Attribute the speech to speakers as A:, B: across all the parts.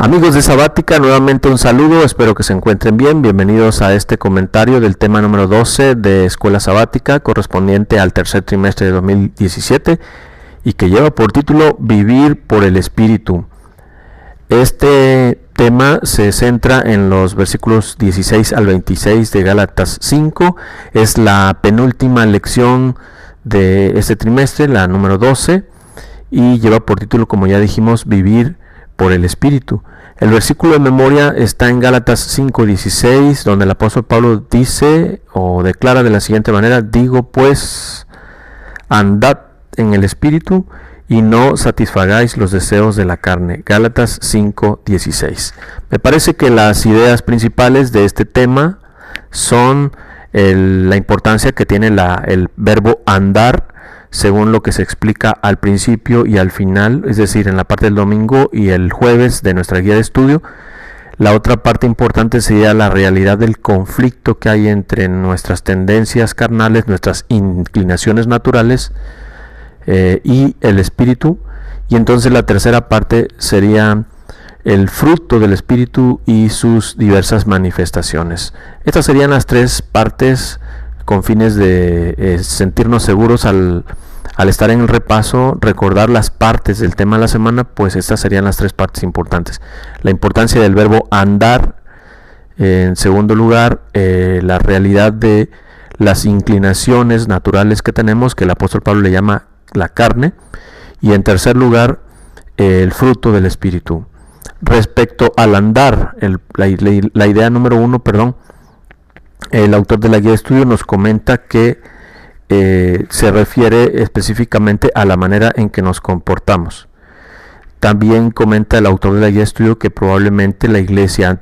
A: Amigos de Sabática, nuevamente un saludo, espero que se encuentren bien. Bienvenidos a este comentario del tema número 12 de Escuela Sabática, correspondiente al tercer trimestre de 2017 y que lleva por título Vivir por el Espíritu. Este tema se centra en los versículos 16 al 26 de Gálatas 5. Es la penúltima lección de este trimestre, la número 12, y lleva por título, como ya dijimos, Vivir por el Espíritu. El versículo de memoria está en Gálatas 5:16, donde el apóstol Pablo dice o declara de la siguiente manera: digo pues, andad en el Espíritu y no satisfagáis los deseos de la carne. Gálatas 5:16. Me parece que las ideas principales de este tema son la importancia que tiene el verbo andar, según lo que se explica al principio y al final, es decir, en la parte del domingo y el jueves de nuestra guía de estudio. La otra parte importante sería la realidad del conflicto que hay entre nuestras tendencias carnales, nuestras inclinaciones naturales y el espíritu. Y entonces la tercera parte sería el fruto del espíritu y sus diversas manifestaciones. Estas serían las tres partes con fines de sentirnos seguros al estar en el repaso, recordar las partes del tema de la semana. Pues estas serían las tres partes importantes: la importancia del verbo andar, en segundo lugar, la realidad de las inclinaciones naturales que tenemos, que el apóstol Pablo le llama la carne, y en tercer lugar, el fruto del espíritu. Respecto al andar, la idea número 1, el autor de la guía de estudio nos comenta que se refiere específicamente a la manera en que nos comportamos. También comenta el autor de la guía de estudio que probablemente la iglesia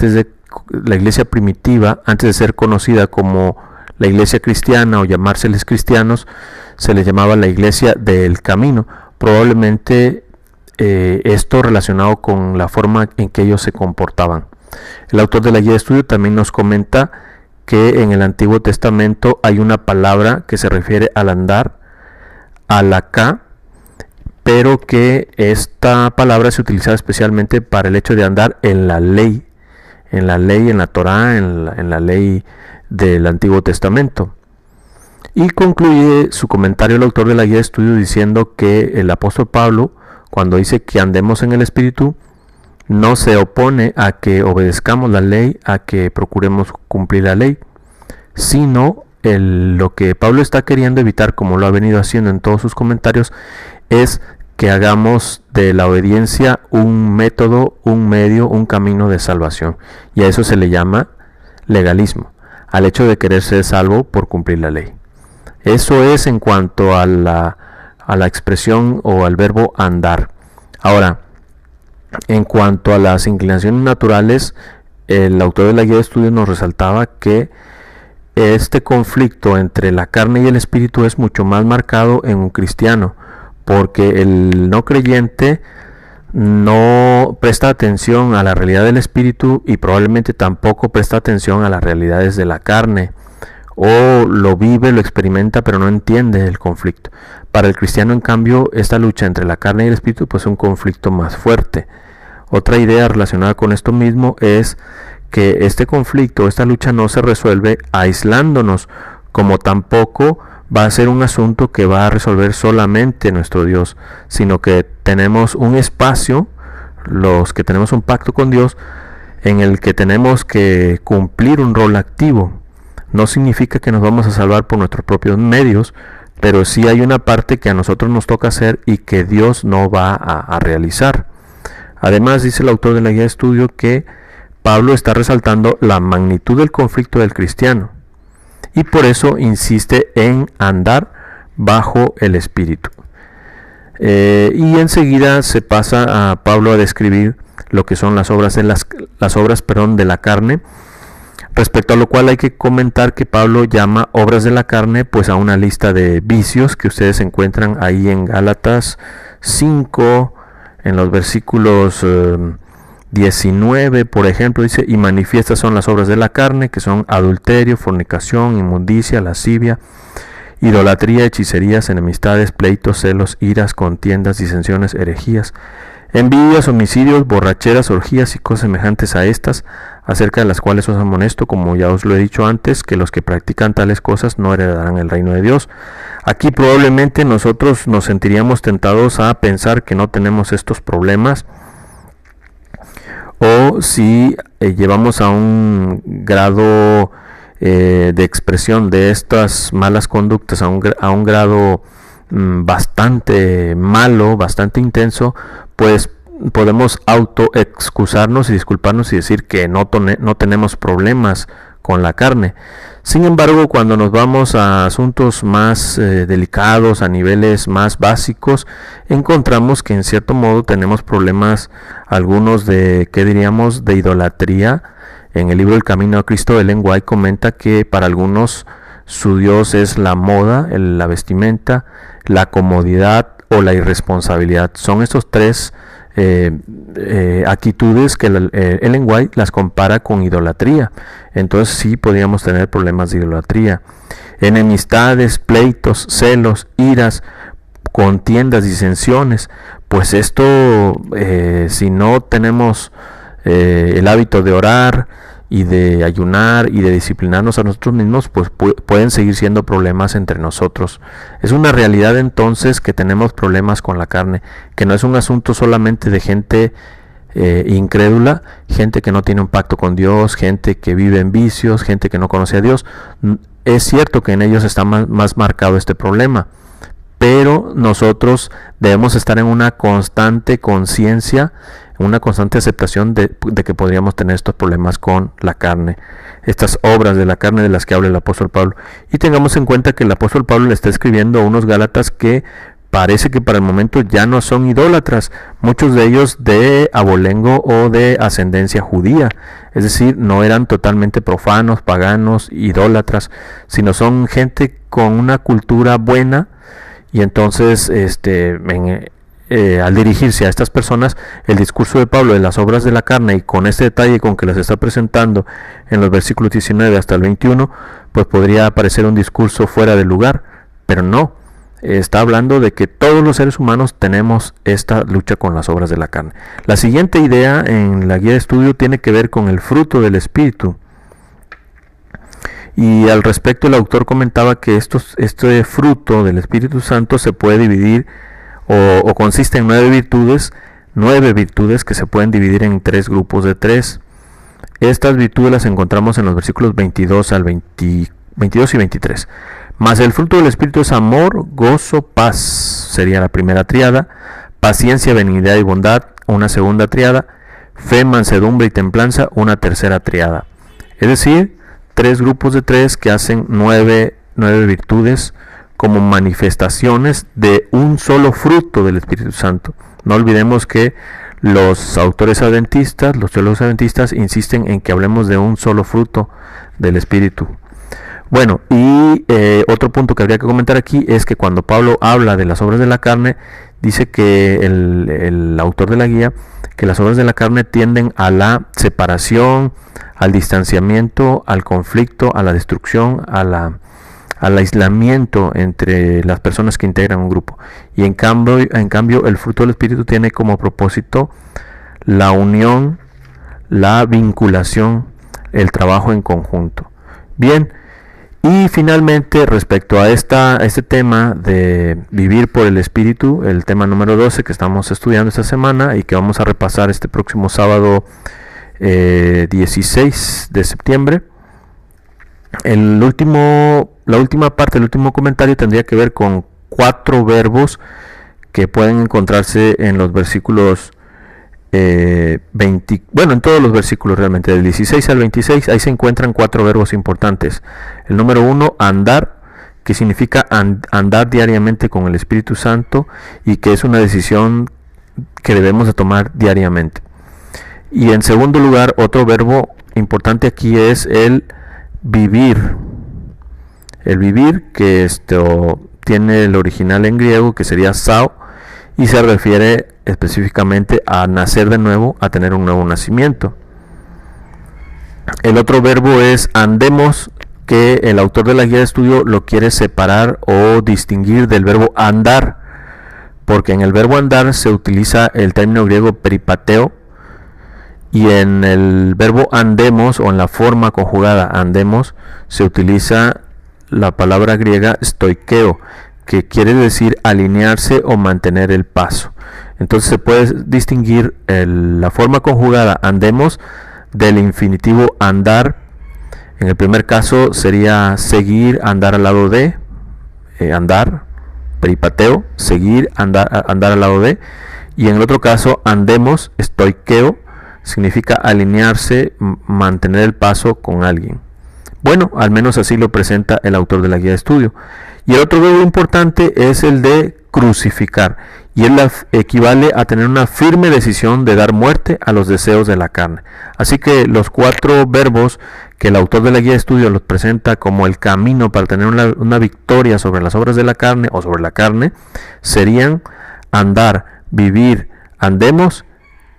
A: primitiva, antes de ser conocida como la iglesia cristiana o llamárseles cristianos, se les llamaba la iglesia del camino. Probablemente esto relacionado con la forma en que ellos se comportaban. El autor de la guía de estudio también nos comenta que en el Antiguo Testamento hay una palabra que se refiere al andar, halakha, pero que esta palabra se utilizaba especialmente para el hecho de andar en la ley, en la Torá, en la ley del Antiguo Testamento. Y concluye su comentario el autor de la guía de estudio diciendo que el apóstol Pablo, cuando dice que andemos en el Espíritu, no se opone a que obedezcamos la ley, a que procuremos cumplir la ley, sino lo que Pablo está queriendo evitar, como lo ha venido haciendo en todos sus comentarios, es que hagamos de la obediencia un método, un medio, un camino de salvación. Y a eso se le llama legalismo, al hecho de querer ser salvo por cumplir la ley. Eso es en cuanto a la expresión o al verbo andar. Ahora, en cuanto a las inclinaciones naturales, el autor de la guía de estudio nos resaltaba que este conflicto entre la carne y el espíritu es mucho más marcado en un cristiano, porque el no creyente no presta atención a la realidad del espíritu y probablemente tampoco presta atención a las realidades de la carne, o lo vive, lo experimenta, pero no entiende el conflicto. Para el cristiano, en cambio, esta lucha entre la carne y el espíritu pues es un conflicto más fuerte. Otra idea relacionada con esto mismo es que este conflicto, esta lucha no se resuelve aislándonos, como tampoco va a ser un asunto que va a resolver solamente nuestro Dios, sino que tenemos un espacio, los que tenemos un pacto con Dios, en el que tenemos que cumplir un rol activo. No significa que nos vamos a salvar por nuestros propios medios, pero sí hay una parte que a nosotros nos toca hacer y que Dios no va a realizar. Además, dice el autor de la guía de estudio que Pablo está resaltando la magnitud del conflicto del cristiano y por eso insiste en andar bajo el Espíritu. Y enseguida se pasa a Pablo a describir lo que son las obras de la carne, respecto a lo cual hay que comentar que Pablo llama obras de la carne pues a una lista de vicios que ustedes encuentran ahí en Gálatas 5, en los versículos 19, por ejemplo, dice: y manifiestas son las obras de la carne, que son adulterio, fornicación, inmundicia, lascivia, idolatría, hechicerías, enemistades, pleitos, celos, iras, contiendas, disensiones, herejías, Envidias, homicidios, borracheras, orgías y cosas semejantes a estas, acerca de las cuales os amonesto, como ya os lo he dicho antes, que los que practican tales cosas no heredarán el reino de Dios. Aquí probablemente nosotros nos sentiríamos tentados a pensar que no tenemos estos problemas, o si llevamos a un grado de expresión de estas malas conductas a un grado bastante malo, bastante intenso, pues podemos autoexcusarnos y disculparnos y decir que no tenemos problemas con la carne. Sin embargo, cuando nos vamos a asuntos más delicados, a niveles más básicos, encontramos que en cierto modo tenemos problemas, algunos de, ¿qué diríamos?, de idolatría. En el libro El Camino a Cristo, Ellen White comenta que para algunos su Dios es la moda, la vestimenta, la comodidad o la irresponsabilidad. Son estos tres actitudes que Ellen White las compara con idolatría. Entonces sí podríamos tener problemas de idolatría. Enemistades, pleitos, celos, iras, contiendas, disensiones. Pues esto, si no tenemos el hábito de orar y de ayunar y de disciplinarnos a nosotros mismos, pues pueden seguir siendo problemas entre nosotros. Es una realidad entonces que tenemos problemas con la carne, que no es un asunto solamente de gente incrédula, gente que no tiene un pacto con Dios, gente que vive en vicios, gente que no conoce a Dios. Es cierto que en ellos está más marcado este problema, pero nosotros debemos estar en una constante conciencia, una constante aceptación de que podríamos tener estos problemas con la carne, estas obras de la carne de las que habla el apóstol Pablo. Y tengamos en cuenta que el apóstol Pablo le está escribiendo a unos gálatas que parece que para el momento ya no son idólatras, muchos de ellos de abolengo o de ascendencia judía, es decir, no eran totalmente profanos, paganos, idólatras, sino son gente con una cultura buena. Y entonces al dirigirse a estas personas, el discurso de Pablo de las obras de la carne, y con este detalle con que las está presentando en los versículos 19 hasta el 21, pues podría parecer un discurso fuera de lugar, pero no, está hablando de que todos los seres humanos tenemos esta lucha con las obras de la carne. La siguiente idea en la guía de estudio tiene que ver con el fruto del Espíritu. Y al respecto el autor comentaba que este fruto del Espíritu Santo se puede dividir o consiste en 9 virtudes que se pueden dividir en 3 grupos de 3. Estas virtudes las encontramos en los versículos 22 y 23. Mas el fruto del Espíritu es amor, gozo, paz, sería la primera triada; paciencia, benignidad y bondad, una segunda triada; fe, mansedumbre y templanza, una tercera triada. Es decir, 3 grupos de 3 que hacen 9 virtudes como manifestaciones de un solo fruto del Espíritu Santo. No olvidemos que los autores adventistas, los teólogos adventistas, insisten en que hablemos de un solo fruto del Espíritu. Bueno, y otro punto que habría que comentar aquí es que cuando Pablo habla de las obras de la carne, dice que el autor de la guía, que las obras de la carne tienden a la separación, al distanciamiento, al conflicto, a la destrucción, al aislamiento entre las personas que integran un grupo. Y en cambio el fruto del Espíritu tiene como propósito la unión, la vinculación, el trabajo en conjunto. Bien, y finalmente respecto a este tema de vivir por el Espíritu, el tema número 12 que estamos estudiando esta semana y que vamos a repasar este próximo sábado 16 de septiembre, la última parte, el último comentario tendría que ver con 4 verbos que pueden encontrarse en los versículos en todos los versículos realmente, del 16 al 26, ahí se encuentran 4 verbos importantes. El número 1, andar, que significa andar diariamente con el Espíritu Santo y que es una decisión que debemos de tomar diariamente. Y en segundo lugar, otro verbo importante aquí es el vivir. El vivir, que tiene el original en griego, que sería sao, y se refiere específicamente a nacer de nuevo, a tener un nuevo nacimiento. El otro verbo es andemos, que el autor de la guía de estudio lo quiere separar o distinguir del verbo andar, porque en el verbo andar se utiliza el término griego peripateo, y en el verbo andemos, o en la forma conjugada andemos, se utiliza la palabra griega stoikeo, que quiere decir alinearse o mantener el paso. Entonces se puede distinguir la forma conjugada andemos del infinitivo andar. En el primer caso sería seguir, andar al lado de, andar, peripateo, seguir, andar al lado de. Y en el otro caso, andemos, stoikeo, significa alinearse, mantener el paso con alguien. Bueno, al menos así lo presenta el autor de la guía de estudio. Y el otro verbo importante es el de crucificar, y él equivale a tener una firme decisión de dar muerte a los deseos de la carne. Así que los 4 verbos que el autor de la guía de estudio los presenta como el camino para tener una victoria sobre las obras de la carne o sobre la carne serían andar, vivir, andemos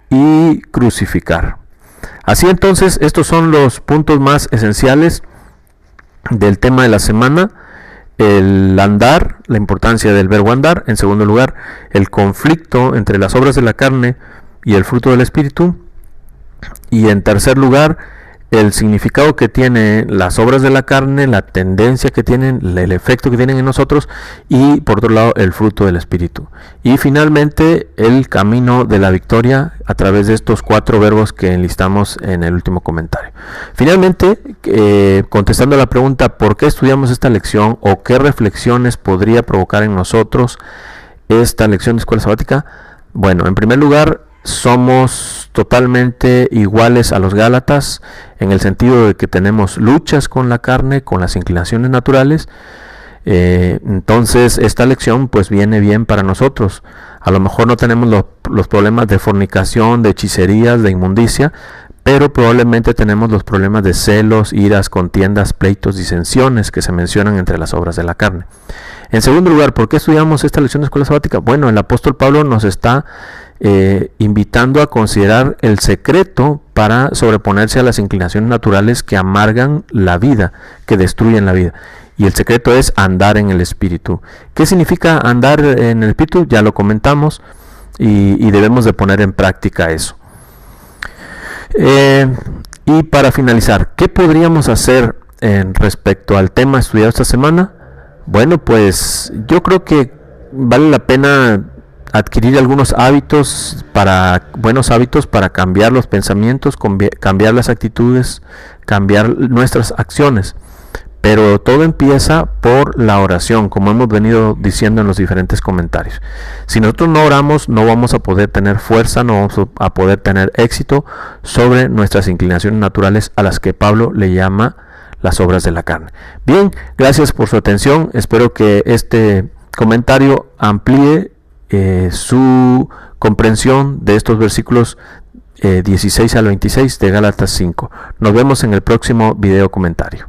A: y crucificar. Así entonces, estos son los puntos más esenciales del tema de la semana. El andar, la importancia del verbo andar. En segundo lugar, el conflicto entre las obras de la carne y el fruto del espíritu. Y en tercer lugar, el significado que tienen las obras de la carne, la tendencia que tienen, el efecto que tienen en nosotros, y por otro lado el fruto del espíritu. Y finalmente el camino de la victoria a través de estos 4 verbos que enlistamos en el último comentario. Finalmente, contestando a la pregunta ¿por qué estudiamos esta lección? O qué reflexiones podría provocar en nosotros esta lección de escuela sabática. Bueno, en primer lugar, somos totalmente iguales a los Gálatas en el sentido de que tenemos luchas con la carne, con las inclinaciones naturales. Entonces esta lección pues viene bien para nosotros. A lo mejor no tenemos los problemas de fornicación, de hechicerías, de inmundicia, pero probablemente tenemos los problemas de celos, iras, contiendas, pleitos, disensiones que se mencionan entre las obras de la carne. En segundo lugar, ¿por qué estudiamos esta lección de escuela sabática? Bueno, el apóstol Pablo nos está invitando a considerar el secreto para sobreponerse a las inclinaciones naturales que amargan la vida, que destruyen la vida. Y el secreto es andar en el Espíritu. ¿Qué significa andar en el Espíritu? Ya lo comentamos y debemos de poner en práctica eso. Y para finalizar, ¿qué podríamos hacer respecto al tema estudiado esta semana? Bueno, pues yo creo que vale la pena adquirir algunos buenos hábitos para cambiar los pensamientos, cambiar las actitudes, cambiar nuestras acciones. Pero todo empieza por la oración, como hemos venido diciendo en los diferentes comentarios. Si nosotros no oramos, no vamos a poder tener fuerza, no vamos a poder tener éxito sobre nuestras inclinaciones naturales, a las que Pablo le llama las obras de la carne. Bien, gracias por su atención. Espero que este comentario amplíe su comprensión de estos versículos 16 al 26 de Gálatas 5. Nos vemos en el próximo video comentario.